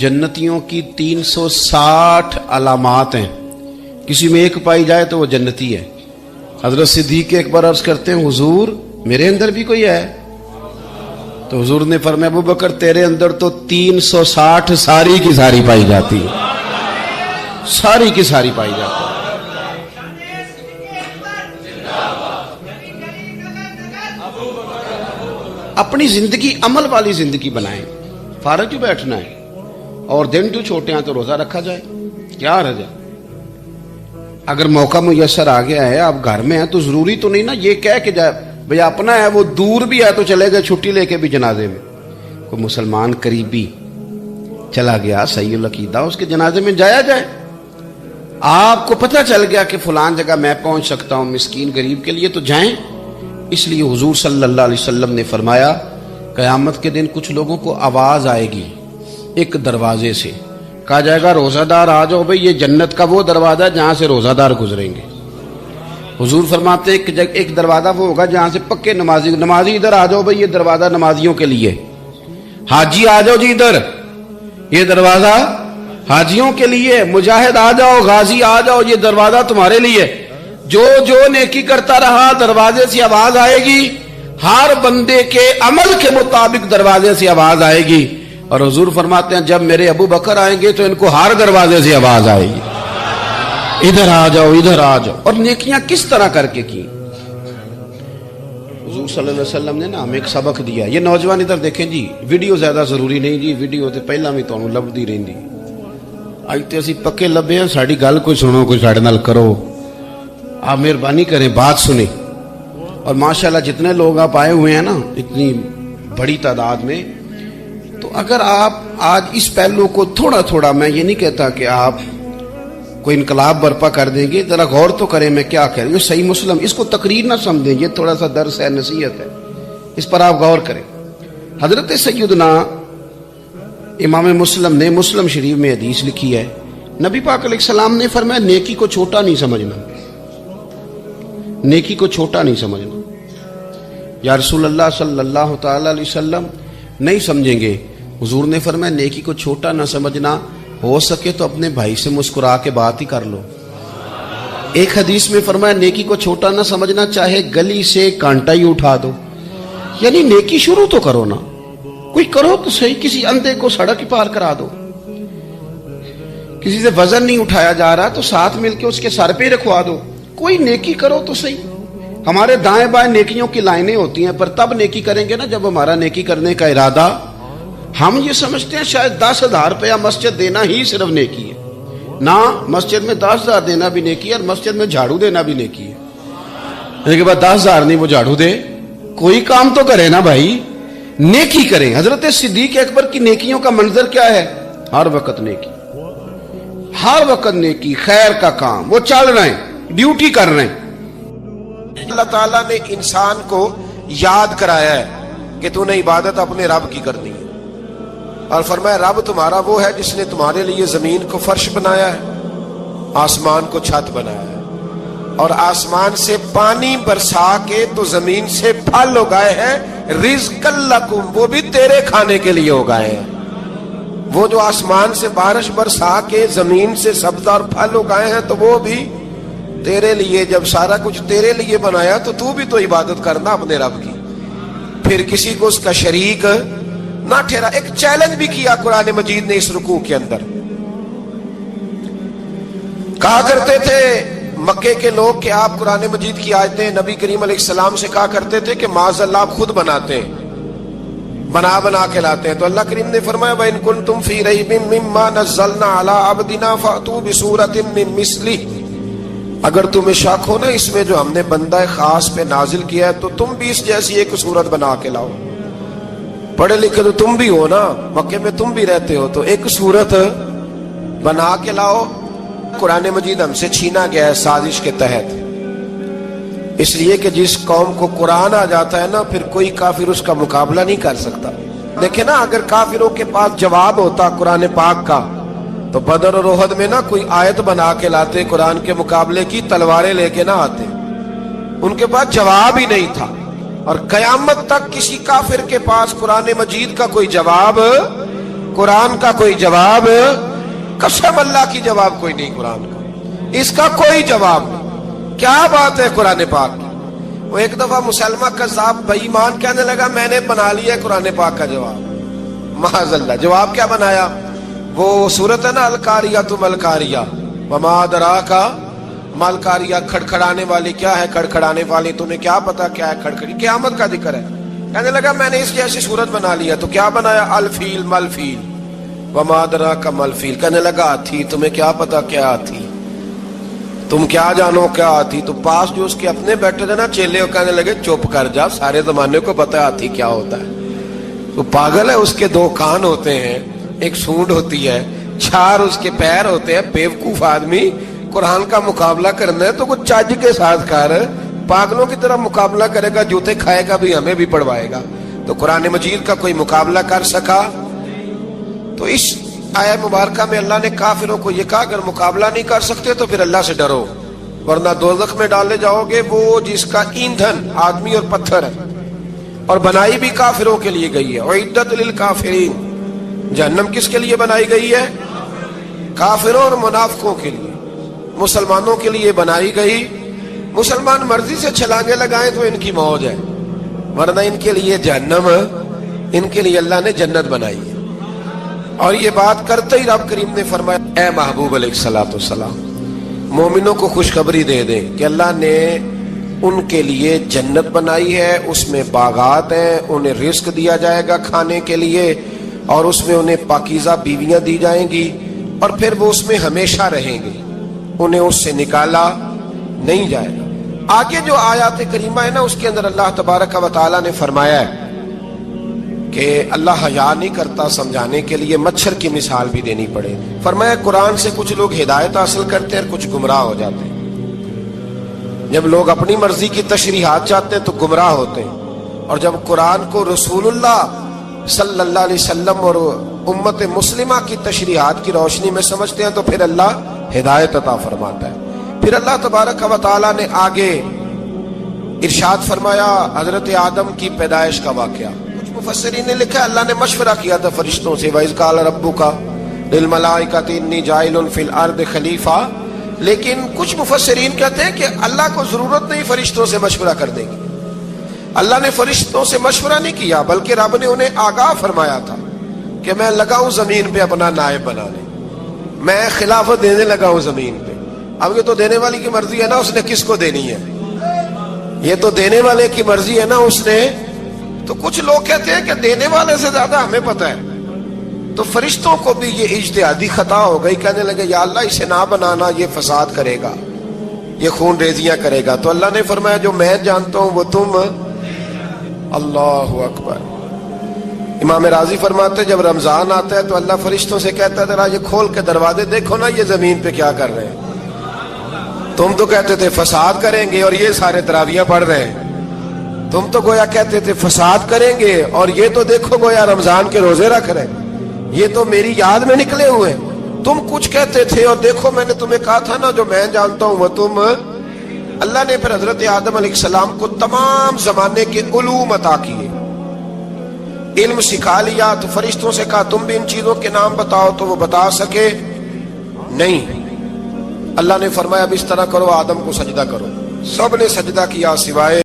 जन्नतियों की 360 अलामात हैं, किसी में एक पाई जाए तो वो जन्नती है। हजरत सिद्दीक एक बार अर्ज करते हैं, हुजूर मेरे अंदर भी कोई है? तो हुजूर ने फरमाया, अबू बकर तेरे अंदर तो 360 सारी की सारी पाई जाती है, सारी की सारी पाई जाती है। अपनी जिंदगी अमल वाली जिंदगी बनाएं, फारग क्यों बैठना है? और दिन जो छोटे हैं तो रोजा रखा जाए, क्या हर्ज है? अगर मौका मुयसर आ गया है, आप घर में हैं, तो जरूरी तो नहीं ना ये कह के जाए भाई अपना है, वो दूर भी है तो चले गए छुट्टी लेके भी जनाजे में। कोई मुसलमान करीबी चला गया सही अकीदा, उसके जनाजे में जाया जाए। आपको पता चल गया कि फलान जगह मैं पहुंच सकता हूं मिस्कीन गरीब के लिए, तो जाएं। इसलिए हुजूर सल्लल्लाहु अलैहि वसल्लम ने फरमाया, क़यामत के दिन कुछ लोगों को आवाज आएगी एक दरवाजे से, कहा जाएगा रोजादार आ जाओ भाई, ये जन्नत का वो दरवाजा जहां से रोजादार गुजरेंगे। हुजूर फरमाते एक दरवाजा वो होगा जहां से पक्के नमाजी इधर आ जाओ भाई, ये दरवाजा नमाजियों के लिए। हाजी आ जाओ जी इधर, ये दरवाजा हाजियों के लिए। मुजाहिद आ जाओ, गाजी आ जाओ, ये दरवाजा तुम्हारे लिए। जो जो नेकी करता रहा दरवाजे से आवाज आएगी, हर बंदे के अमल के मुताबिक दरवाजे से आवाज आएगी। और हुजूर फरमाते हैं, जब मेरे अबू बकर आएंगे तो इनको हर दरवाजे से आवाज आएगी, इधर आ जाओ, इधर आ जाओ। और नेकियां किस तरह करके की? हुजूर सल्लल्लाहु अलैहि वसल्लम ने ना हमें एक सबक दिया। ये नौजवान इधर देखें जी, वीडियो ज्यादा जरूरी नहीं जी, वीडियो तो पहला भी तुहानू लभदी रहिंदी। अज तो असीं पक्के लभे हैं, साडी गल कोई सुनो, कोई साडे नाल करो। आप मेहरबानी करें, बात सुने। और माशाल्लाह जितने लोग आप आए हुए हैं ना, इतनी बड़ी तादाद में, तो अगर आप आज इस पहलू को थोड़ा थोड़ा, मैं ये नहीं कहता कि आप कोई इनकलाब बर्पा कर देंगे, जरा गौर तो करें मैं क्या कह रही हूँ। सही मुस्लिम, इसको तकरीर ना समझें, ये थोड़ा सा दर्स है, नसीहत है, इस पर आप गौर करें। हजरत सैयदना इमाम मुस्लिम ने मुस्लिम शरीफ में हदीस लिखी है, नबी पाक अलैहिस्सलाम ने फरमाया, नेकी को छोटा नहीं समझना, नेकी को छोटा नहीं समझना। या रसूलुल्लाह सल्लल्लाहु तआला अलैहि वसल्लम नहीं समझेंगे। हुजूर ने फरमाया, नेकी को छोटा ना समझना, हो सके तो अपने भाई से मुस्कुरा के बात ही कर लो। एक हदीस में फरमाया, नेकी को छोटा ना समझना, चाहे गली से कांटा ही उठा दो। यानी नेकी शुरू तो करो ना, कोई करो तो सही, किसी अंधे को सड़क ही पार करा दो। किसी से वजन नहीं उठाया जा रहा तो साथ मिलके उसके सर पे रखवा दो, कोई नेकी करो तो सही। हमारे दाएं बाएं नेकियों की लाइनें होती हैं, पर तब नेकी करेंगे ना जब हमारा नेकी करने का इरादा, हम ये समझते हैं शायद 10,000 रुपया मस्जिद देना ही सिर्फ नेकी है ना। मस्जिद में 10,000 देना भी नेकी है, और मस्जिद में झाड़ू देना भी नेकी है। लेकिन बाद 10,000 नहीं वो झाड़ू दे, कोई काम तो करे ना भाई, नेकी करें। हजरत सिद्दीक अकबर की नेकियों का मंजर क्या है? हर वक्त नेकी, हर वक्त नेकी, खैर का काम, वो चल रहे हैं, ड्यूटी कर रहे हैं। अल्लाह ताला ने इंसान को याद कराया है कि तूने इबादत अपने रब की करनी है, और फरमाया रब तुम्हारा वो है जिसने तुम्हारे लिए जमीन को फर्श बनाया है, आसमान को छत बनाया है, और आसमान से पानी बरसा के तो जमीन से फल उगाए हैं, रिज़्क़न लकुम, वो भी तेरे खाने के लिए उगाए हैं। वो जो आसमान से बारिश बरसा के जमीन से सब्ज़ और फल उगाए हैं, तो वो भी तेरे लिए। जब सारा कुछ तेरे लिए बनाया तो तू भी तो इबादत करना अपने रब की, फिर किसी को उसका शरीक ना ठहरा। एक चैलेंज भी किया कुरान मजीद ने इस रुकू के अंदर। कहा करते थे मक्के के लोग कि आप कुरान मजीद की आयतें नबी करीम अलैहिस्सलाम से कहा करते थे कि माज़अल्लाह आप खुद बनाते हैं, बना के लाते हैं। तो अल्लाह करीम ने फरमाया, व इन कुंतुम फी रैबिम मिम्मा नज़्ज़लना अला अब्दिना फ़अतू बिसूरतिन मिन मिस्लिही, अगर तुम्हें शक हो ना इसमें जो हमने बंदा खास पे नाजिल किया है, तो तुम भी इस जैसी एक सूरत बना के लाओ। पढ़े लिखे तो तुम भी हो ना, मक्के में तुम भी रहते हो, तो एक सूरत बना के लाओ। कुरान मजीद हमसे छीना गया है साजिश के तहत, इसलिए कि जिस कौम को कुरान आ जाता है ना, फिर कोई काफिर उसका मुकाबला नहीं कर सकता। देखे ना, अगर काफिरों के पास जवाब होता कुरान पाक का, तो बदर और ओहद में ना कोई आयत बना के लाते कुरान के मुकाबले की, तलवारें लेके ना आते, उनके पास जवाब ही नहीं था। और कयामत तक किसी काफिर के पास कुरान मजीद का कोई जवाब قرآن کا کوئی جواب، قسم اللہ کی جواب کوئی نہیں قرآن کا، اس کا کوئی جواب نہیں۔ کیا بات ہے قرآن پاک کی۔ وہ ایک دفعہ مسلمہ کذاب بے ایمان کہنے لگا میں نے بنا لیا قرآن پاک کا جواب، معاذ اللہ۔ جواب کیا بنایا؟ وہ سورت ہے نا القاریہ ملکاریہ، وما ادراک ملکاریہ، کھڑکھڑانے والی کیا ہے، کھڑکھڑانے والی تمہیں کیا پتا کیا ہے کھڑکھڑی، قیامت کا ذکر ہے۔ کہنے لگا میں نے اس کی ایسی صورت بنا لیا، تو کیا بنایا؟ الفیل ملفیل، وما ادراک ملفیل۔ کہنے لگا ہاتھی، تمہیں کیا پتا کیا ہاتھی، تم کیا جانو کیا ہاتھی۔ تو پاس جو اس کے اپنے بیٹھے تھے نا چیلے، وہ کہنے لگے چپ کر جا، سارے زمانے کو پتا ہے ہاتھی کیا ہوتا ہے۔ تو پاگل ہے، اس کے دو کان ہوتے ہیں، ایک سونڈ ہوتی ہے، چار اس کے پیر ہوتے ہیں۔ بیوقوف آدمی قرآن کا مقابلہ کرنا ہے تو کچھ چج کے ساتھ کر، پاگلوں کی طرح مقابلہ کرے گا، جوتے کھائے گا بھی، ہمیں بھی پڑھوائے گا۔ تو قرآن مجید کا کوئی مقابلہ کر سکا؟ تو اس آیت مبارکہ میں اللہ نے کافروں کو یہ کہا اگر مقابلہ نہیں کر سکتے تو پھر اللہ سے ڈرو، ورنہ دوزخ میں ڈالے جاؤ گے، وہ جس کا ایندھن آدمی اور پتھر ہے، اور بنائی بھی کافروں کے لیے گئی ہے۔ اعدت للکافرین، جہنم کس کے لیے بنائی گئی ہے؟ کافروں اور منافقوں کے لیے۔ مسلمانوں کے لیے بنائی گئی، مسلمان مرضی سے چھلانگے لگائیں تو ان کی موج ہے، ورنہ ان کے لیے جہنم، ان کے لیے اللہ نے جنت بنائی ہے۔ اور یہ بات کرتے ہی رب کریم نے فرمایا اے محبوب علیہ الصلوۃ والسلام، مومنوں کو خوشخبری دے دیں کہ اللہ نے ان کے لیے جنت بنائی ہے، اس میں باغات ہیں، انہیں رزق دیا جائے گا کھانے کے لیے، اور اس میں انہیں پاکیزہ بیویاں دی جائیں گی، اور پھر وہ اس میں ہمیشہ رہیں گے، انہیں اس سے نکالا نہیں جائے گا۔ آگے جو آیات کریمہ ہے نا، اس کے اندر اللہ تبارک و تعالیٰ نے فرمایا ہے کہ اللہ حیا نہیں کرتا سمجھانے کے لیے مچھر کی مثال بھی دینی پڑے۔ فرمایا قرآن سے کچھ لوگ ہدایت حاصل کرتے ہیں اور کچھ گمراہ ہو جاتے ہیں۔ جب لوگ اپنی مرضی کی تشریحات چاہتے ہیں تو گمراہ ہوتے ہیں، اور جب قرآن کو رسول اللہ صلی اللہ علیہ وسلم اور امت مسلمہ کی تشریحات کی روشنی میں سمجھتے ہیں تو پھر اللہ ہدایت عطا فرماتا ہے۔ پھر اللہ تبارک و تعالیٰ نے آگے ارشاد فرمایا حضرت آدم کی پیدائش کا واقعہ۔ کچھ مفسرین نے لکھا اللہ نے مشورہ کیا تھا فرشتوں سے، وَإِذْ قَالَ رَبُّكَ لِلْمَلَائِكَةِ إِنِّي جَاعِلٌ فِي الْأَرْضِ خَلِيفَةً، لیکن کچھ مفسرین کہتے ہیں کہ اللہ کو ضرورت نہیں فرشتوں سے مشورہ کرنے کی، اللہ نے فرشتوں سے مشورہ نہیں کیا، بلکہ رب نے انہیں آگاہ فرمایا تھا کہ میں لگا ہوں زمین پہ اپنا نائب بنانے، میں خلافت دینے لگا ہوں زمین پہ۔ اب یہ تو دینے والی کی مرضی ہے نا، اس نے کس کو دینی ہے، یہ تو دینے والے کی مرضی ہے نا اس نے۔ تو کچھ لوگ کہتے ہیں کہ دینے والے سے زیادہ ہمیں پتہ ہے، تو فرشتوں کو بھی یہ اجتہادی خطا ہو گئی، کہنے لگے یا اللہ اسے نہ بنانا، یہ فساد کرے گا، یہ خون ریزیاں کرے گا۔ تو اللہ نے فرمایا جو میں جانتا ہوں وہ تم، اللہ اکبر۔ امام راضی فرماتے ہیں جب رمضان آتا ہے تو اللہ فرشتوں سے کہتا ہے ذرا یہ کھول کے دروازے دیکھو نا یہ زمین پہ کیا کر رہے ہیں، تم تو کہتے تھے فساد کریں گے اور یہ سارے تراویحیں پڑھ رہے ہیں، تم تو گویا کہتے تھے فساد کریں گے اور یہ تو دیکھو گویا رمضان کے روزے رکھ رہے ہیں، یہ تو میری یاد میں نکلے ہوئے، تم کچھ کہتے تھے اور دیکھو میں نے تمہیں کہا تھا نا جو میں جانتا ہوں وہ تم۔ اللہ نے پھر حضرت آدم علیہ السلام کو تمام زمانے کے علوم عطا کیے، علم سکھا لیا، تو فرشتوں سے کہا تم بھی ان چیزوں کے نام بتاؤ، تو وہ بتا سکے نہیں۔ اللہ نے فرمایا اب اس طرح کرو آدم کو سجدہ کرو، سب نے سجدہ کیا سوائے